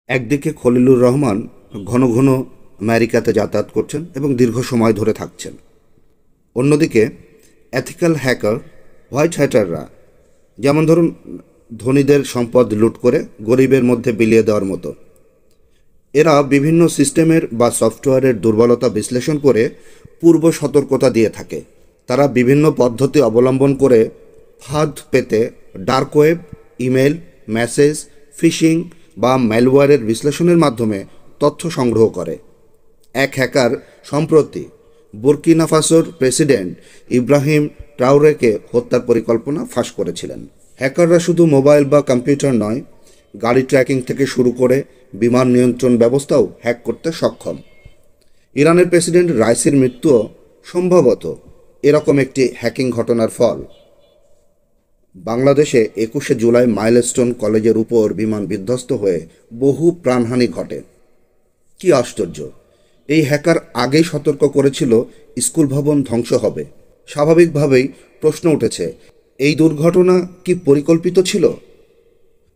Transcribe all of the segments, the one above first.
একদিকে খলিলুর রহমান ঘন ঘন আমেরিকাতে যাতায়াত করছেন এবং দীর্ঘ সময় ধরে থাকছেন। অন্যদিকে এথিক্যাল হ্যাকার, হোয়াইট হ্যাটাররা, যেমন ধরুন ধনীদের সম্পদ লুট করে গরিবের মধ্যে বিলিয়ে দেওয়ার মতো, এরা বিভিন্ন সিস্টেমের বা সফটওয়্যারের দুর্বলতা বিশ্লেষণ করে পূর্ব সতর্কতা দিয়ে থাকে। তারা বিভিন্ন পদ্ধতি অবলম্বন করে ফাঁদ পেতে dark web, email, message, phishing বা ম্যালওয়্যারের বিশ্লেষণের মাধ্যমে তথ্য সংগ্রহ করে। এক হ্যাকার সম্প্রতি বুর্কিনা ফাসোর প্রেসিডেন্ট ইব্রাহিম ট্রাওরেকে হত্যার পরিকল্পনা ফাঁস করেছিলেন। হ্যাকাররা শুধু মোবাইল বা কম্পিউটার নয়, গাড়ি ট্র্যাকিং থেকে শুরু করে বিমান নিয়ন্ত্রণ ব্যবস্থাও হ্যাক করতে সক্ষম। ইরানের প্রেসিডেন্ট রাইসির মৃত্যুও সম্ভবত এরকম একটি হ্যাকিং ঘটনার ফল। বাংলাদেশে 21শে জুলাই মাইলস্টোন কলেজের উপর বিমান বিধ্বস্ত হয়ে বহু প্রাণহানি ঘটে। কি আশ্চর্য! এই হ্যাকার আগেই সতর্ক করেছিল স্কুল ভবন ধ্বংস হবে। স্বাভাবিকভাবেই প্রশ্ন উঠেছে, এই দুর্ঘটনা কি পরিকল্পিত ছিল?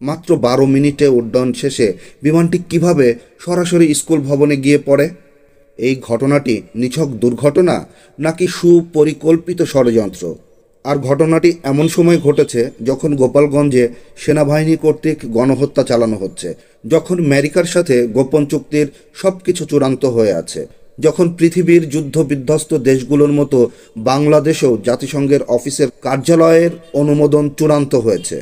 মাত্র 12 মিনিটে উড্ডয়ন শেষে বিমানটি কিভাবে সরাসরি স্কুল ভবনে গিয়ে পড়ে? এই ঘটনাটি নিছক দুর্ঘটনা নাকি সুপরিকল্পিত ষড়যন্ত্র? আর ঘটনাটি এমন সময় ঘটেছে যখন গোপালগঞ্জে সেনাবাহিনী কর্তৃক গণহত্যা চালানো হচ্ছে, যখন আমেরিকার সাথে গোপন চুক্তির সব কিছু চূড়ান্ত হয়ে আছে, যখন পৃথিবীর যুদ্ধ বিধ্বস্ত দেশগুলোর মতো বাংলাদেশেও জাতিসংঘের অফিসের কার্যালয়ের অনুমোদন চূড়ান্ত হয়েছে,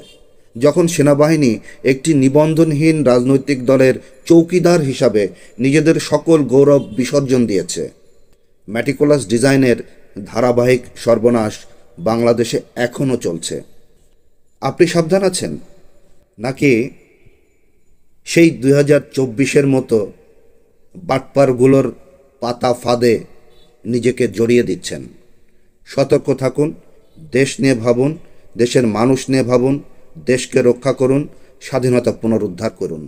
যখন সেনাবাহিনী একটি নিবন্ধনহীন রাজনৈতিক দলের চৌকিদার হিসাবে নিজেদের সকল গৌরব বিসর্জন দিয়েছে। ম্যাটিকুলাস ডিজাইনের ধারাবাহিক সর্বনাশ বাংলাদেশে এখনও চলছে। আপনি সাবধান আছেন নাকি সেই 2024-এর মতো বাটপারগুলোর পাতা ফাঁদে নিজেকে জড়িয়ে দিচ্ছেন? সতর্ক থাকুন, দেশ নিয়ে ভাবুন, দেশের মানুষ নিয়ে ভাবুন, দেশকে রক্ষা করুন, স্বাধীনতা পুনরুদ্ধার করুন।